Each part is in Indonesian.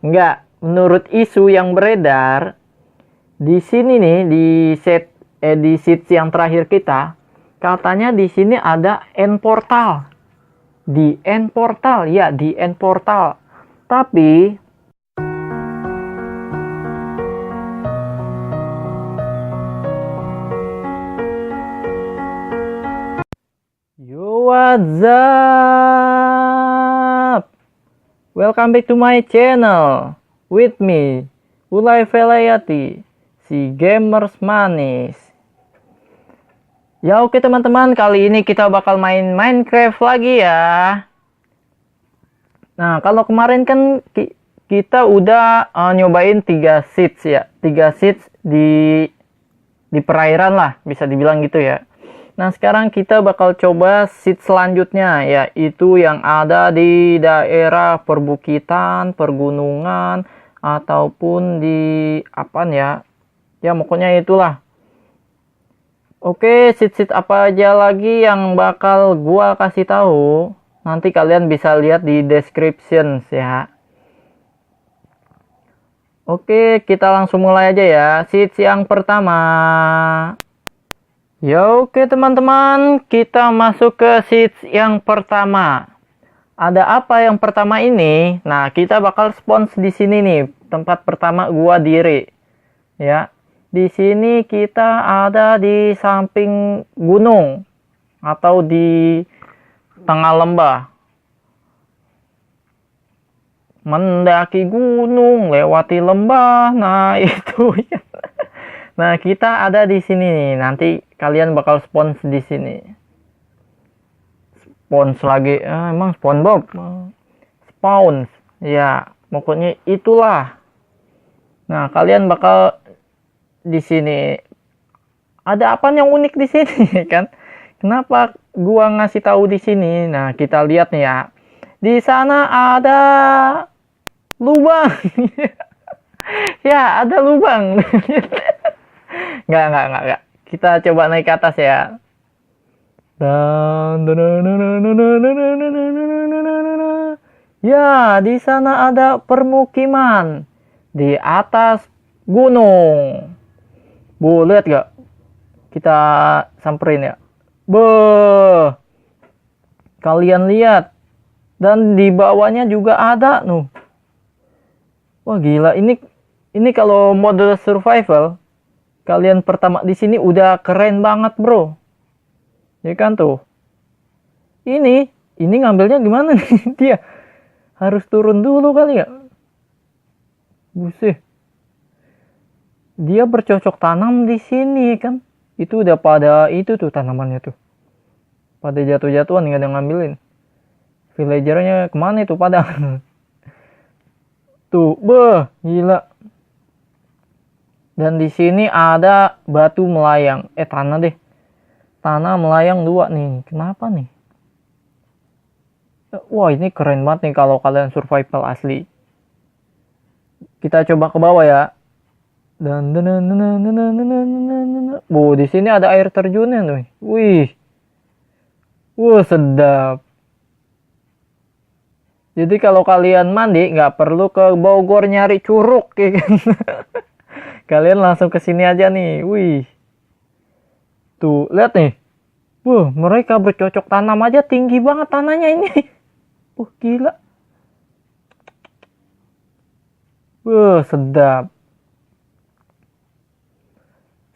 Enggak, menurut isu yang beredar di sini nih di seats yang terakhir kita, katanya di sini ada end portal. Di end portal, ya di end portal. Tapi yo, what's up? Welcome back to my channel. With me, Ulay Velayati, si gamers manis. Ya oke teman-teman, kali ini kita bakal main Minecraft lagi ya. Nah, kalau kemarin kan kita udah nyobain 3 seats ya. 3 seats di perairan lah, bisa dibilang gitu ya. Nah, sekarang kita bakal coba seat selanjutnya, yaitu yang ada di daerah perbukitan, pergunungan, ataupun di apa ya. Ya, pokoknya itulah. Oke, seat-seat apa aja lagi yang bakal gua kasih tahu, nanti kalian bisa lihat di description ya. Oke, kita langsung mulai aja ya. Seat yang pertama. Ya oke teman-teman, kita masuk ke seat yang pertama. Ada apa yang pertama ini? Nah, kita bakal spons di sini nih, tempat pertama gua diri. Ya. Di sini kita ada di samping gunung atau di tengah lembah. Mendaki gunung, lewati lembah. Nah, itu ya. Nah, kita ada di sini nih. Nanti kalian bakal spons di sini. Spons lagi, emang SpongeBob. Spawns, ya, pokoknya itulah. Nah, kalian bakal di sini. Ada apa yang unik di sini kan? Kenapa gua ngasih tahu di sini? Nah, kita lihat nih ya. Di sana ada lubang. Ya, ada lubang. Enggak. Kita coba naik ke atas ya. Ya, di sana ada permukiman di atas gunung. Bu, lihat gak? Kita samperin ya. Beuh. Kalian lihat. Dan di bawahnya juga ada nuh. Wah, gila. Ini kalau mode survival, kalian pertama di sini udah keren banget, bro. Ya kan tuh. Ini ngambilnya gimana nih? Dia harus turun dulu kali ya. Buset. Dia bercocok tanam di sini kan. Itu udah pada itu tuh tanamannya tuh. Pada jatuh-jatuhan nggak ada ngambilin. Villagernya kemana itu pada? Tuh, gila. Dan di sini ada batu melayang. Tanah deh. Tanah melayang 2 nih. Kenapa nih? Wah, ini keren banget nih kalau kalian survival asli. Kita coba ke bawah ya. Dan di sini ada air terjunnya nih. Wih. Wah, sedap. Jadi kalau kalian mandi nggak perlu ke Bogor nyari curug ya kan. Kalian langsung ke sini aja nih. Wih. Tuh, lihat nih. Mereka bercocok tanam aja tinggi banget tanahnya ini. Gila. Sedap.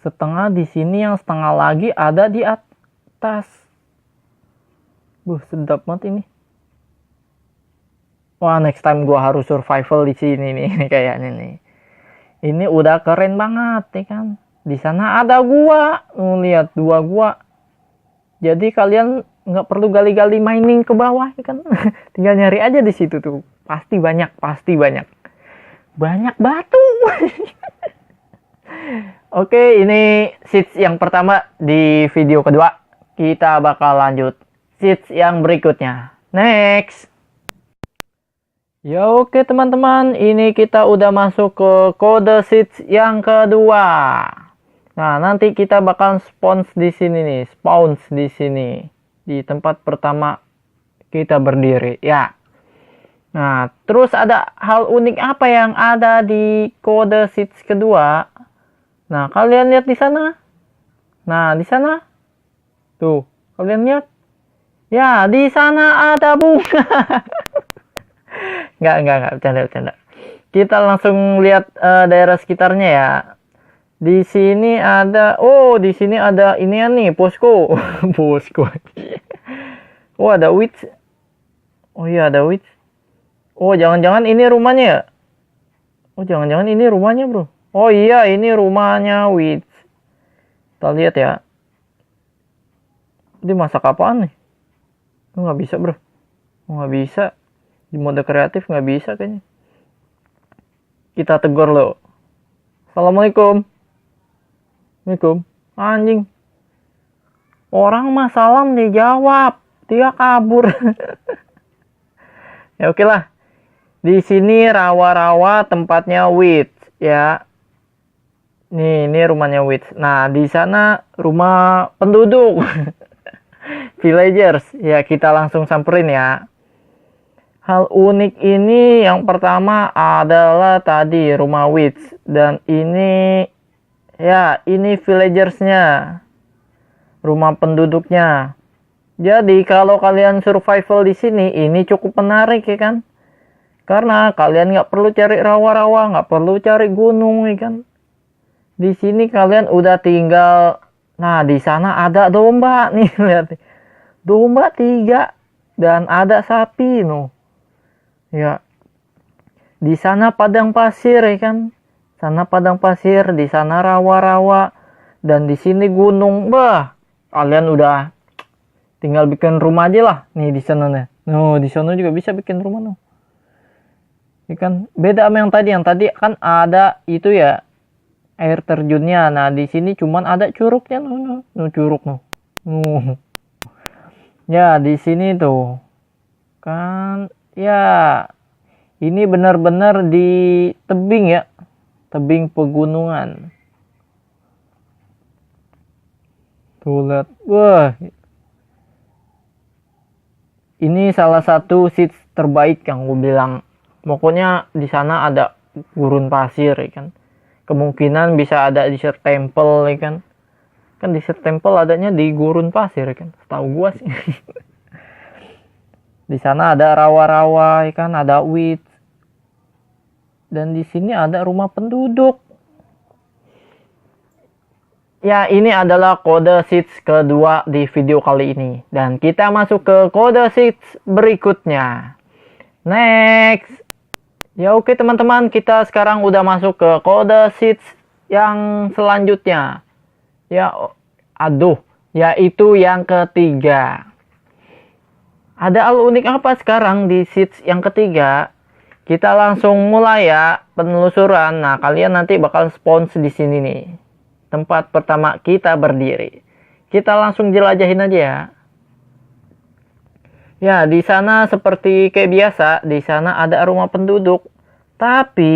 Setengah di sini, yang setengah lagi ada di atas. Sedap banget ini. Wah, next time gua harus survival di sini nih kayaknya nih. Ini udah keren banget nih kan. Di sana ada gua. Lihat 2 gua. Jadi kalian nggak perlu gali-gali mining ke bawah kan. Tinggal nyari aja di situ tuh. Pasti banyak. Banyak batu. Oke, ini seats yang pertama. Di video kedua kita bakal lanjut seats yang berikutnya. Next. Ya oke teman-teman, ini kita udah masuk ke kode seats yang kedua. Nah, nanti kita bakal spawns di sini di tempat pertama kita berdiri ya. Nah, terus ada hal unik apa yang ada di kode seats kedua? Nah, kalian lihat di sana. Nah, di sana. Tuh, kalian lihat. Ya, di sana ada bunga. Enggak, bercanda. Kita langsung lihat daerah sekitarnya ya. Di sini ada, di sini ada ini nih, posko. Posko. Oh, ada witch. Oh iya, ada witch. Oh, jangan-jangan ini rumahnya ya? Oh, jangan-jangan ini rumahnya, bro. Oh iya, ini rumahnya witch. Kita lihat ya. Ini masak apaan nih? Oh, nggak bisa, bro. Oh, nggak bisa. Di mode kreatif nggak bisa kayaknya. Kita tegur lo. Assalamualaikum. Assalamualaikum. Anjing. Orang mah salam dijawab. Dia kabur. Ya oke lah. Di sini rawa-rawa tempatnya witch ya. Nih, ini rumahnya witch. Nah, di sana rumah penduduk. Villagers. Ya, kita langsung samperin ya. Hal unik ini yang pertama adalah tadi rumah witch. Dan ini, ya ini villagersnya. Rumah penduduknya. Jadi kalau kalian survival di sini, ini cukup menarik ya kan. Karena kalian nggak perlu cari rawa-rawa, nggak perlu cari gunung ya kan. Di sini kalian udah tinggal. Nah, di sana ada domba nih, lihat. Domba 3 dan ada sapi no. Ya. Di sana padang pasir ya kan. Sana padang pasir, di sana rawa-rawa dan di sini gunung. Bah, kalian udah tinggal bikin rumah aja lah. Nih di sana nih. No, di sana juga bisa bikin rumah no. Ikan beda sama yang tadi. Yang tadi kan ada itu ya air terjunnya. Nah, di sini cuman ada curugnya no. No curug no. No. Ya, di sini tuh. Kan ya ini benar-benar di tebing ya. Tebing pegunungan. Tuh lihat. Wah. Ini salah satu seats terbaik yang gue bilang. Pokoknya di sana ada gurun pasir ya kan. Kemungkinan bisa ada desert temple ya kan. Kan desert temple adanya di gurun pasir ya kan. Setahu gua sih. Di sana ada rawa-rawa ya kan, ada witch. Dan di sini ada rumah penduduk. Ya, ini adalah kode seats kedua di video kali ini. Dan kita masuk ke kode seats berikutnya. Next. Ya oke teman-teman, kita sekarang udah masuk ke kode seats yang selanjutnya. Ya, yaitu yang ketiga. Ada hal unik apa sekarang di seats yang ketiga? Kita langsung mulai ya penelusuran. Nah, kalian nanti bakal spons di sini nih. Tempat pertama kita berdiri. Kita langsung jelajahin aja ya. Ya, di sana seperti kayak biasa, di sana ada rumah penduduk. Tapi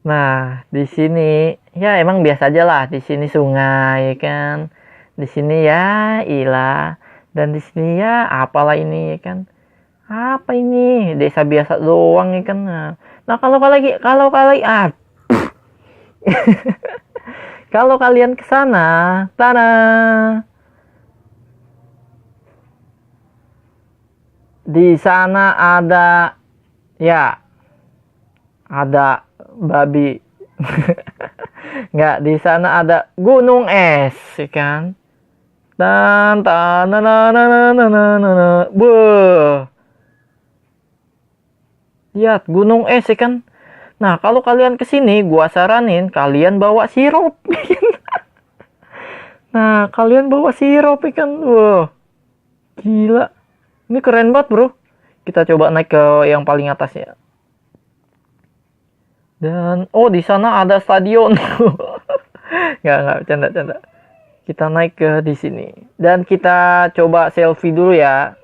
nah, di sini ya emang biasa aja lah. Di sini sungai kan. Di sini ya ilah. Dan di sini ya apalah ini ya kan. Apa ini? Desa biasa doang ya kan. Nah, kalau kalau kalian ke sana, di sana ada babi. Nggak, di sana ada gunung es, ya kan? Lihat gunung es, ya kan? Nah, kalau kalian kesini, gua saranin kalian bawa sirup. Nah, kalian bawa sirup, ya kan? Wah, gila. Ini keren banget, bro. Kita coba naik ke yang paling atas ya. Dan, di sana ada stadion. Nggak, canda. Kita naik ke di sini. Dan kita coba selfie dulu ya.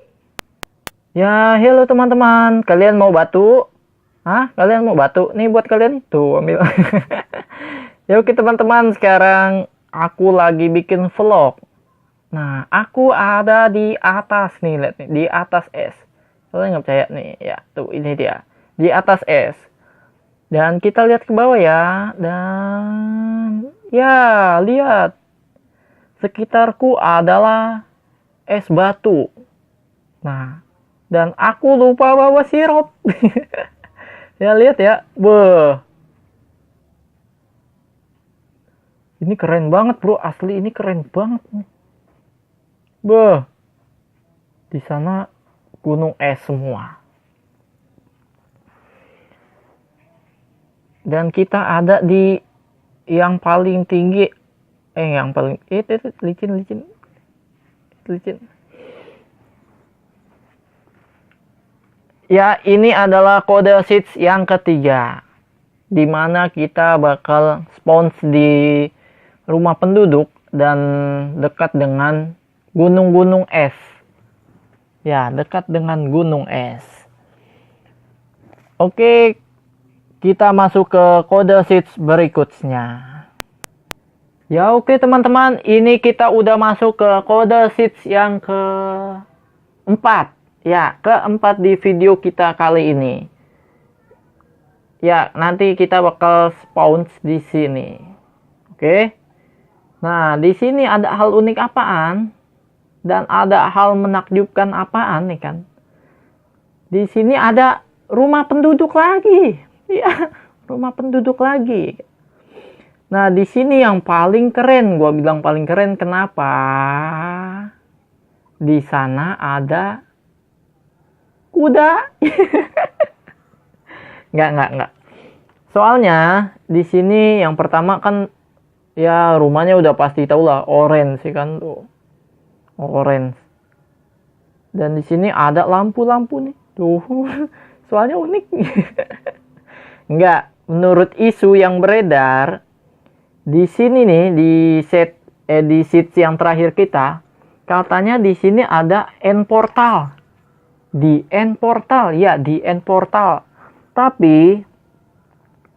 Ya, hello teman-teman. Kalian mau batu? Hah? Kalian mau batu? Nih buat kalian. Tuh, ambil. Ya oke teman-teman, sekarang aku lagi bikin vlog. Nah, aku ada di atas nih, lihat nih, di atas es. Kalian nggak percaya nih, ya tuh ini dia, di atas es. Dan kita lihat ke bawah ya, dan ya lihat, sekitarku adalah es batu. Nah, dan aku lupa bawa sirup. Ya lihat ya, beuh. Ini keren banget bro, asli ini keren banget nih. Beuh. Di sana gunung es semua. Dan kita ada di yang paling tinggi. Yang paling licin. Ya, ini adalah kode seeds yang ketiga, di mana kita bakal spawns di rumah penduduk dan dekat dengan gunung-gunung es. Ya, dekat dengan gunung es. Oke, kita masuk ke kode seeds berikutnya. Ya oke teman-teman, ini kita udah masuk ke kode seeds yang keempat. Ya, keempat di video kita kali ini. Ya, nanti kita bakal spawn di sini. Oke. Nah, di sini ada hal unik apaan? Dan ada hal menakjubkan apaan nih kan? Di sini ada rumah penduduk lagi. Ya, rumah penduduk lagi. Nah, di sini yang paling keren, gua bilang paling keren kenapa? Di sana ada kuda. Enggak. Soalnya di sini yang pertama kan ya rumahnya udah pasti tau lah, orange sih kan tuh. Orange. Dan di sini ada lampu-lampu nih. Tuh. Soalnya unik. Enggak, menurut isu yang beredar di sini nih di seats yang terakhir kita, katanya di sini ada end portal. Di end portal, ya di end portal. Tapi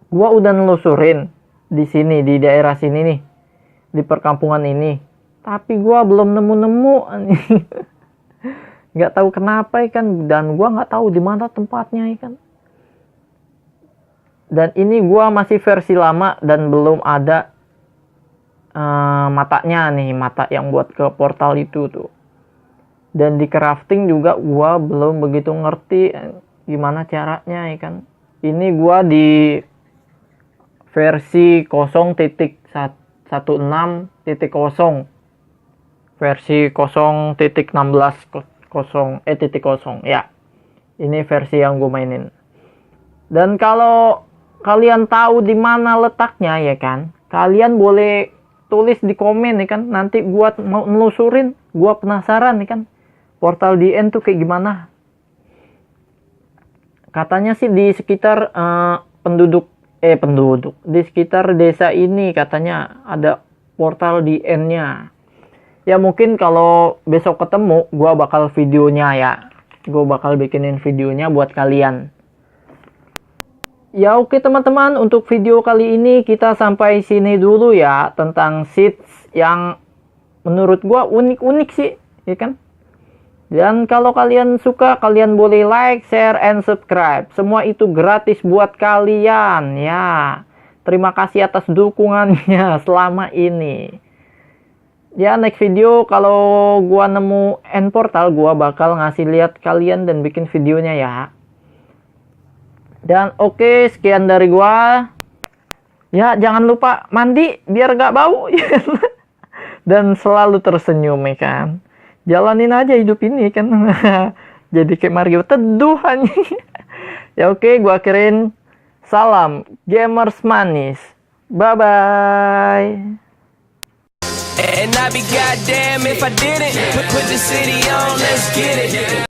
gua udah nelusurin di sini, di daerah sini nih, di perkampungan ini. Tapi gua belum nemu-nemu. Nggak tahu kenapa ikan, dan gua nggak tahu di mana tempatnya ikan. Dan ini gua masih versi lama dan belum ada matanya nih, mata yang buat ke portal itu tuh. Dan di crafting juga gua belum begitu ngerti gimana caranya ikan. Ini gua di versi 0.16.0 versi 0.16.0 ya. Ini versi yang gue mainin. Dan kalau kalian tahu di mana letaknya ya kan, kalian boleh tulis di komen nih kan, nanti gua mau nelusurin, gua penasaran nih kan portal di end tuh kayak gimana. Katanya sih di sekitar penduduk di sekitar desa ini katanya ada portal di end-nya. Ya mungkin kalau besok ketemu gua bakal videonya ya. Gua bakal bikinin videonya buat kalian. Ya oke teman-teman, untuk video kali ini kita sampai sini dulu ya tentang seeds yang menurut gua unik-unik sih, ya kan? Dan kalau kalian suka, kalian boleh like, share, and subscribe. Semua itu gratis buat kalian ya. Terima kasih atas dukungannya selama ini. Ya next video kalau gua nemu end portal, gua bakal ngasih lihat kalian dan bikin videonya ya. Dan oke, sekian dari gua. Ya, jangan lupa mandi biar gak bau. Dan selalu tersenyum ya kan. Jalanin aja hidup ini kan. Jadi kayak Mario Teduh. Ya oke, gua akhirin. Salam gamers manis. Bye bye. And I be goddamn if I didn't put the city on, let's get it.